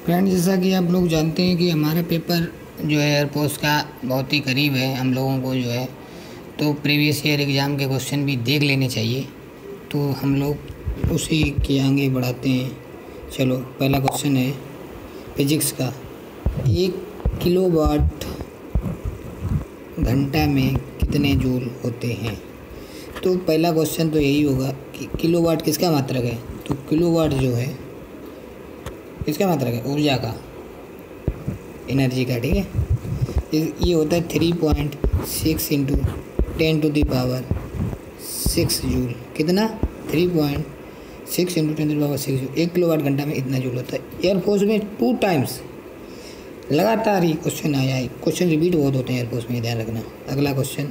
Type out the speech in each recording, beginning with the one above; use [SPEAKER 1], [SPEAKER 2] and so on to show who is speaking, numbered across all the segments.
[SPEAKER 1] Friend, जैसा कि आप लोग जानते हैं कि हमारा पेपर जो है एयरफोर्स का बहुत ही करीब है हम लोगों को जो है, तो प्रीवियस ईयर एग्ज़ाम के क्वेश्चन भी देख लेने चाहिए। तो हम लोग उसी के आगे बढ़ाते हैं। चलो, पहला क्वेश्चन है फिजिक्स का। 1 किलोवाट घंटा में कितने जूल होते हैं? तो पहला क्वेश्चन तो यही होगा कि किलोवाट किसका मात्रक है। तो किलोवाट जो है किसका मात्रक है? ऊर्जा का, एनर्जी का। ठीक है, ये होता है 3.6 इंटू 10⁻6 जूल। कितना? 3.6 इंटू 10⁻6 जूल। 1 किलोवाट घंटा में इतना जूल होता है। एयरफोर्स में 2 टाइम्स लगातार ही क्वेश्चन आया है। क्वेश्चन रिपीट बहुत होते हैं एयरफोर्स में, ध्यान रखना। अगला क्वेश्चन,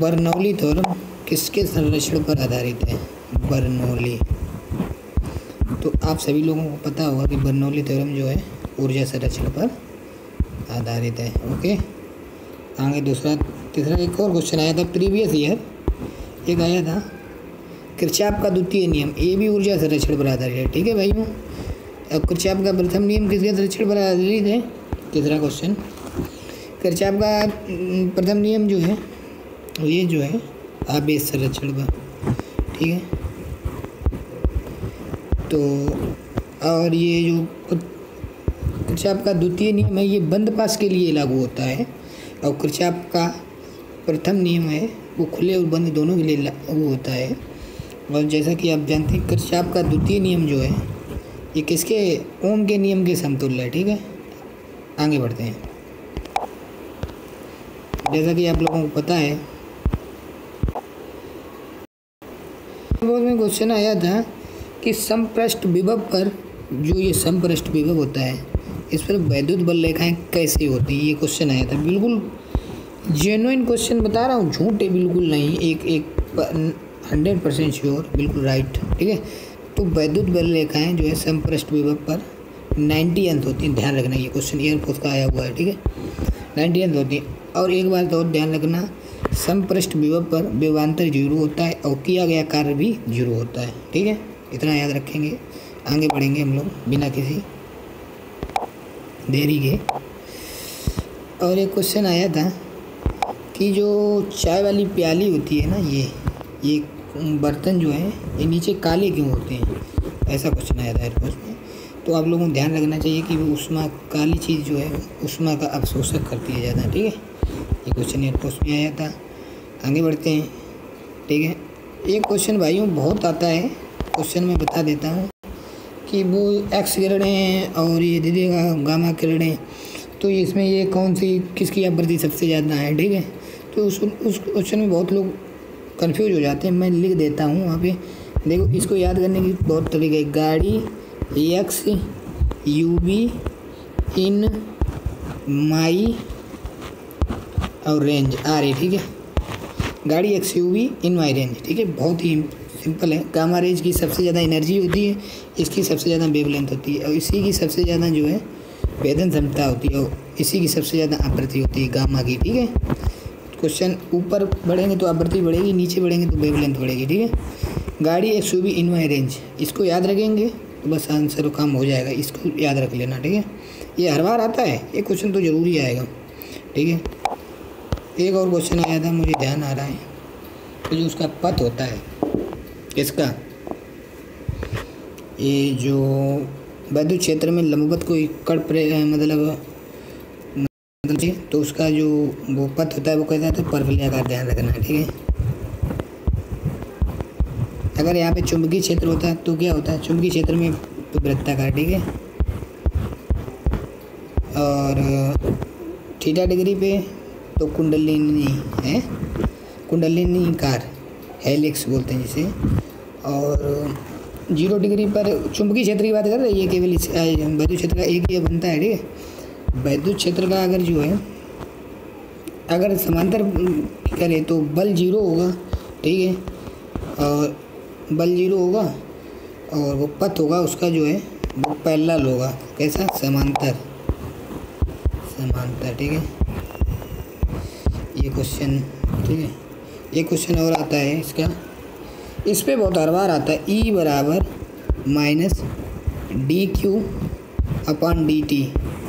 [SPEAKER 1] बर्नौली थ्योरम किसके संरक्षण पर आधारित है? बर्नौली, तो आप सभी लोगों को पता होगा कि बर्नौली थ्योरम जो है ऊर्जा संरक्षण पर आधारित है। ओके, आगे तीसरा एक और क्वेश्चन आया था प्रीवियस ईयर, एक आया था किरचॉफ का द्वितीय नियम। ये भी ऊर्जा संरक्षण पर आधारित है। ठीक है भाइयों, अब किरचॉफ का प्रथम नियम किसके संरक्षण पर आधारित है? तीसरा क्वेश्चन, किरचॉफ का प्रथम नियम जो है ये जो है आवेश संरक्षण पर। ठीक है, तो और ये जो किरचॉफ का द्वितीय नियम है ये बंद पास के लिए लागू होता है, और किरचॉफ का प्रथम नियम है वो खुले और बंद दोनों के लिए लागू होता है। और जैसा कि आप जानते हैं किरचॉफ का द्वितीय नियम जो है ये किसके? ओम के नियम के समतुल्य है। ठीक है, आगे बढ़ते हैं। जैसा कि आप लोगों को पता है, बहुत में क्वेश्चन आया था कि समपृष्ठ विभव पर, जो ये समपृष्ठ विभव होता है इस पर वैद्युत बल रेखाएं कैसे होती हैं, ये क्वेश्चन आया था। बिल्कुल जेन्युइन क्वेश्चन बता रहा हूँ, झूठ है बिल्कुल नहीं, एक 100% श्योर, बिल्कुल राइट। ठीक है, तो वैद्युत बल रेखाएं जो है समपृष्ठ विभव पर 90 अंश होती हैं। ध्यान रखना, ये क्वेश्चन एयरफोर्स का आया हुआ है। ठीक है, 90 अंश होती हैं। और एक बात और ध्यान रखना, समपृष्ठ विभव पर विभवांतर 0 होता है और किया गया कार्य भी 0 होता है। ठीक है, इतना याद रखेंगे। आगे बढ़ेंगे हम लोग बिना किसी देरी के। और एक क्वेश्चन आया था कि जो चाय वाली प्याली होती है ना, ये बर्तन जो है ये नीचे काले क्यों होते हैं? ऐसा क्वेश्चन आया था एयरफोर्स में। तो आप लोगों को ध्यान रखना चाहिए कि वो उष्मा, काली चीज़ जो है उष्मा का अवशोषक करती है ज़्यादा। ठीक है, ये क्वेश्चन एयरफोर्स में आया था। आगे बढ़ते हैं। ठीक है, एक क्वेश्चन भाइयों बहुत आता है, क्वेश्चन में बता देता हूँ कि वो एक्स किरणें और ये दीजिएगा गामा किरणें, तो इसमें ये कौन सी, किसकी आवृत्ति सबसे ज़्यादा है? ठीक है, तो उस क्वेश्चन में बहुत लोग कंफ्यूज हो जाते हैं। मैं लिख देता हूँ वहाँ पे, देखो इसको याद करने की बहुत तरीका है। गाड़ी एक्स यूवी इन माई और रेंज आर ए। ठीक है, गाड़ी एक्स यूवी इन माई रेंज। ठीक है, बहुत ही सिंपल है। गामा रेंज की सबसे ज़्यादा एनर्जी होती है, इसकी सबसे ज़्यादा वेवलेंथ होती है, और इसी की सबसे ज़्यादा जो है भेदन क्षमता होती है, और इसी की सबसे ज़्यादा आवृत्ति होती है गामा की। ठीक है, क्वेश्चन ऊपर बढ़ेंगे तो आवृत्ति बढ़ेगी, नीचे बढ़ेंगे तो वेवलेंथ बढ़ेगी। ठीक है, गाड़ी एक्स यूवी इन माई रेंज, इसको याद रखेंगे तो बस आंसर काम हो जाएगा। इसको याद रख लेना। ठीक है, ये हर बार आता है, ये क्वेश्चन तो ज़रूर ही आएगा। ठीक है, एक और क्वेश्चन आया था, मुझे ध्यान आ रहा है, तो जो उसका पथ होता है किसका, ये जो वैद्युत क्षेत्र में लंबवत कोई कण मतलब तो उसका जो वो पथ होता है वो कैसा होता है? परवलयाकार। ध्यान रखना है। ठीक है, अगर यहाँ पे चुंबकीय क्षेत्र होता है तो क्या होता है? चुंबकीय क्षेत्र में तो वृत्ताकार। ठीक है, और थीटा डिग्री पे तो कुंडलिनी है, कुंडलिनीकार, हेलिक्स बोलते हैं जिसे। और 0 डिग्री पर चुंबकीय क्षेत्र की बात कर रही है, केवल इस वैद्युत क्षेत्र का एक ही बनता है। ठीक है, वैद्युत क्षेत्र का अगर जो है अगर समांतर करें तो बल 0 होगा। ठीक है, और बल 0 होगा, और वो पथ होगा उसका जो है वो पैरेलल होगा। कैसा? समांतर। ठीक है, ये क्वेश्चन। ठीक है, एक क्वेश्चन और आता है इसका, इस पे बहुत हर बार आता है। E बराबर dq/dt,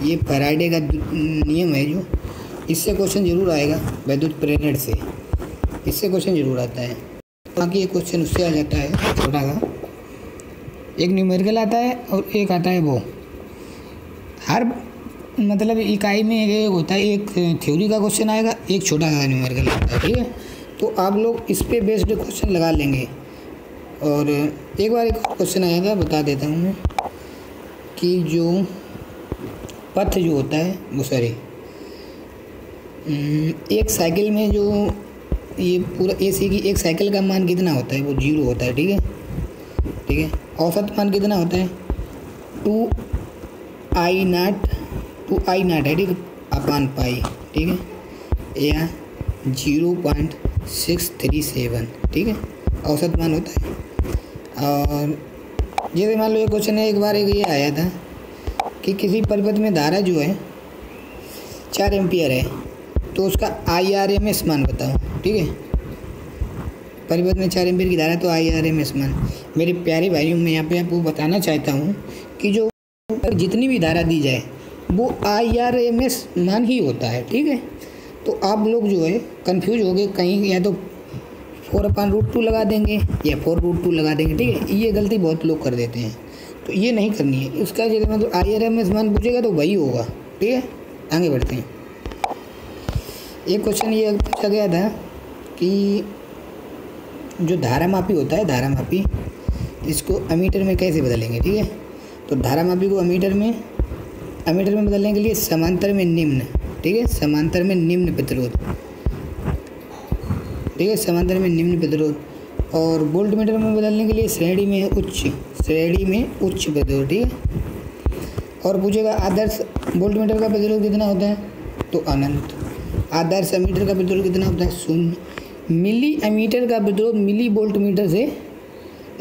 [SPEAKER 1] ये फैराडे का नियम है जो, इससे क्वेश्चन ज़रूर आएगा वैद्युत प्रेरण से, इससे क्वेश्चन ज़रूर आता है। बाकी ये क्वेश्चन उससे आ जाता है छोटा सा, एक न्यूमेरिकल आता है और एक आता है वो, हर मतलब इकाई में एक होता है, एक थ्योरी का क्वेश्चन आएगा, एक छोटा सा न्यूमेरिकल आता है, ठीक है। तो आप लोग इस पे बेस्ड क्वेश्चन लगा लेंगे। और एक बार एक क्वेश्चन आया था, बता देता हूँ मैं, कि जो पथ जो होता है वो सॉरी एक साइकिल में जो ये पूरा AC की एक साइकिल का मान कितना होता है, वो 0 होता है, ठीक है, ठीक है। औसत मान कितना होता है 2I0 है, ठीक है, अपान पाई, ठीक है, या 0.637, ठीक है, औसत मान होता है। और जैसे मान लो एक क्वेश्चन है, एक बार एक ये आया था कि किसी परिपथ में धारा जो है 4 एम्पियर है, तो उसका IRMS मान बताओ, ठीक है। परिपथ में 4 एम्पियर की धारा, तो IRMS मान। मेरे प्यारे भाइयों, मैं यहाँ पे आपको बताना चाहता हूँ कि जो जितनी भी धारा दी जाए वो IRMS मान ही होता है, ठीक है। तो आप लोग जो है कंफ्यूज हो गए, कहीं या तो 4/√2 लगा देंगे या 4√2 लगा देंगे, ठीक है। ये गलती बहुत लोग कर देते हैं, तो ये नहीं करनी है। उसका यदि मतलब IRMS मान पूछेगा तो वही होगा, ठीक है। आगे बढ़ते हैं। एक क्वेश्चन ये पूछा गया था कि जो धारामापी होता है, धारामापी, इसको अमीटर में कैसे बदलेंगे, ठीक है। तो धारामापी को अमीटर में बदलने के लिए समांतर में निम्न, ठीक है, समांतर में निम्न प्रतिरोध, ठीक है, समांतर में निम्न प्रतिरोध, और वोल्टमीटर में बदलने के लिए श्रेणी में उच्च प्रतिरोध, ठीक है। और पूछेगा आदर्श वोल्टमीटर का प्रतिरोध कितना होता है, तो अनंत। आदर्श अमीटर का प्रतिरोध कितना होता है, 0। मिली अमीटर का प्रतिरोध मिली वोल्टमीटर से,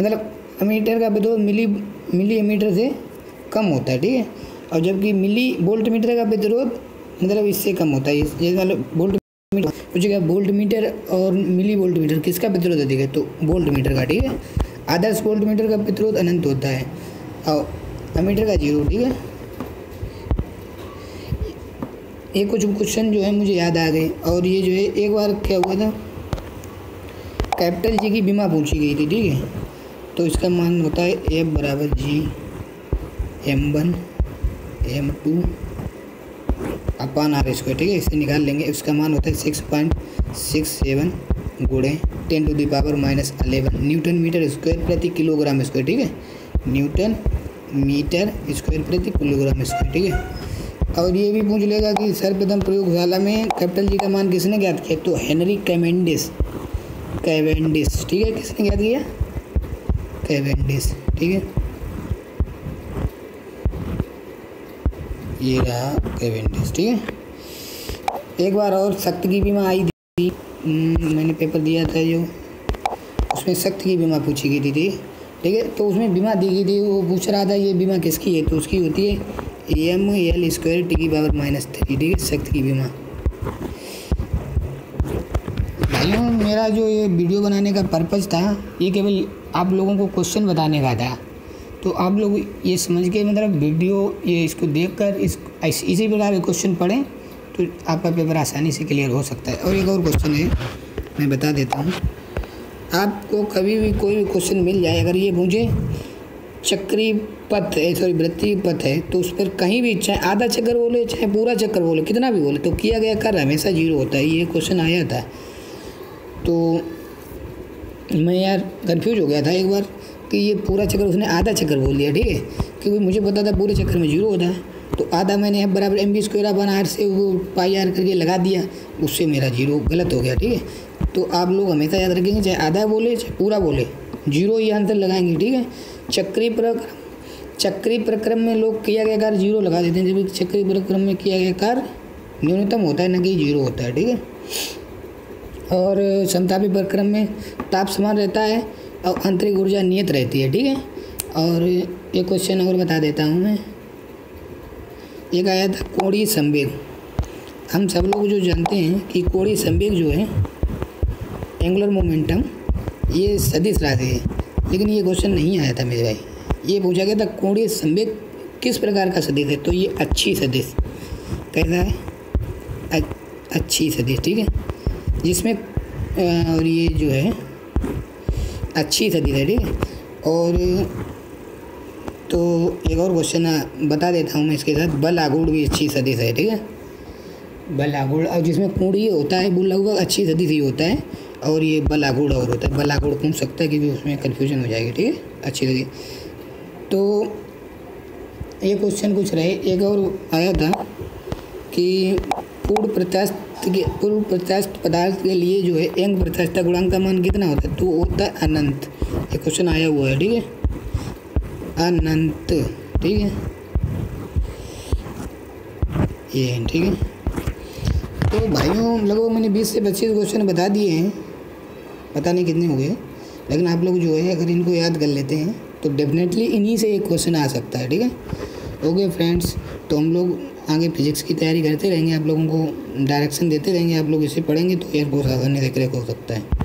[SPEAKER 1] मतलब अमीटर का प्रतिरोध मिली अमीटर से कम होता है, ठीक है। और जबकि मिली वोल्टमीटर का प्रतिरोध मतलब इससे कम होता है। जैसे मतलब वोल्टमीटर पूछेगा, वोल्टमीटर और मिली वोल्टमीटर किसका प्रतिरोध अधिक है, तो वोल्टमीटर का, ठीक है। आदर्श वोल्टमीटर का प्रतिरोध अनंत होता है और अमीटर का 0, ठीक है। ये कुछ क्वेश्चन जो है मुझे याद आ गए। और ये जो है एक बार क्या हुआ था, कैपिटल G की विमा पूछी गई थी, ठीक है। तो इसका मान होता है F = G m1 m2 अपान R², ठीक है। इसे निकाल लेंगे। इसका मान होता है 6.67 × 10⁻⁻11 न्यूटन मीटर स्क्वायर प्रति किलोग्राम स्क्वायर, ठीक है, न्यूटन मीटर स्क्वायर प्रति किलोग्राम स्क्वायर, ठीक है। और ये भी पूछ लेगा कि सर्वप्रथम प्रयोगशाला में कैपिटल G का मान किसने ज्ञात किया, तो हेनरी कैवेंडिश, ठीक है। किसने ज्ञात किया, कैवेंडिश, ठीक है। ये रहा कैवेंडिश, ठीक है। एक बार और शक्ति की बीमा आई थी, मैंने पेपर दिया था जो, उसमें शक्ति की बीमा पूछी गई थी, ठीक है। तो उसमें बीमा दी गई थी, वो पूछ रहा था ये बीमा किसकी है, तो उसकी होती है ml² T⁻⁻3, ठीक है, शक्ति की बीमा। भाइयों, मेरा जो ये वीडियो बनाने का पर्पज़ था, ये केवल आप लोगों को क्वेश्चन बताने का था। तो आप लोग ये समझ के मतलब वीडियो ये इसको देखकर इसी प्रकार के क्वेश्चन पढ़ें तो आपका पेपर आसानी से क्लियर हो सकता है। और एक और क्वेश्चन है, मैं बता देता हूँ। आपको कभी भी कोई भी क्वेश्चन मिल जाए, अगर ये मुझे चक्री पथ है, सॉरी वृत्तीय पथ है, तो उस पर कहीं भी चाहे आधा चक्कर बोले चाहे पूरा चक्कर बोले, कितना भी बोले, तो किया गया कार्य हमेशा 0 होता है। ये क्वेश्चन आया था, तो मैं यार कंफ्यूज हो गया था एक बार कि ये पूरा चक्कर, उसने आधा चक्कर बोल दिया, ठीक है, क्योंकि मुझे पता था पूरे चक्कर में 0 होता है। तो आधा मैंने F = mv² R से वो πr करके लगा दिया, उससे मेरा 0 गलत हो गया, ठीक है। तो आप लोग हमेशा याद रखेंगे, चाहे आधा बोले चाहे पूरा बोले, 0 ही आंसर लगाएंगे, ठीक है। चक्रीय प्रक्रम में लोग किया गया कार्य 0 लगा देते हैं, जबकि चक्रीय प्रक्रम में किया गया कार्य न्यूनतम होता है, न कि 0 होता है, ठीक है। और समतापी प्रक्रम में ताप समान रहता है और आंतरिक ऊर्जा नियत रहती है, ठीक है। और एक क्वेश्चन और बता देता हूँ मैं, एक आया था कोणीय संवेग। हम सब लोग जो जानते हैं कि कोणीय संवेग जो है एंगुलर मोमेंटम, ये सदिश राशि है, लेकिन ये क्वेश्चन नहीं आया था मेरे भाई, ये पूछा गया था कोणीय संवेग किस प्रकार का सदिश है, तो ये अच्छी सदिश। कैसा है? अच्छी सदिश, ठीक है, जिसमें और ये जो है अच्छी सदिश है, ठीक है। और तो एक और क्वेश्चन बता देता हूँ मैं इसके साथ, बल आघूर्ण भी अच्छी सदिश है, ठीक है। बल आघूर्ण, और जिसमें कोणीय होता है वो लगभग अच्छी सदिश ही होता है, और ये बल आघूर्ण और होता है। बल आघूर्ण पूछ सकता है क्योंकि उसमें कन्फ्यूजन हो जाएगी, ठीक है, अच्छी सदिश। तो ये क्वेश्चन कुछ रहे। एक और आया था कि पूर्ण प्रत्यास्थ पदार्थ के लिए जो है यंग प्रत्यास्थता गुणांक का मान कितना होता है, तो होता है अनंत। ये क्वेश्चन आया हुआ है, ठीक है, अनंत, ठीक है, ये ठीक है। तो भाइयों लगभग मैंने 20 से 25 क्वेश्चन बता दिए हैं, पता नहीं कितने हो गए, लेकिन आप लोग जो है अगर इनको याद कर लेते हैं तो डेफिनेटली इन्हीं से एक क्वेश्चन आ सकता है, ठीक है। ओके फ्रेंड्स, तो हम लोग आगे फिजिक्स की तैयारी करते रहेंगे, आप लोगों को डायरेक्शन देते रहेंगे, आप लोग इसे पढ़ेंगे तो एयरफोर्स आसानी से क्रैक हो सकता है।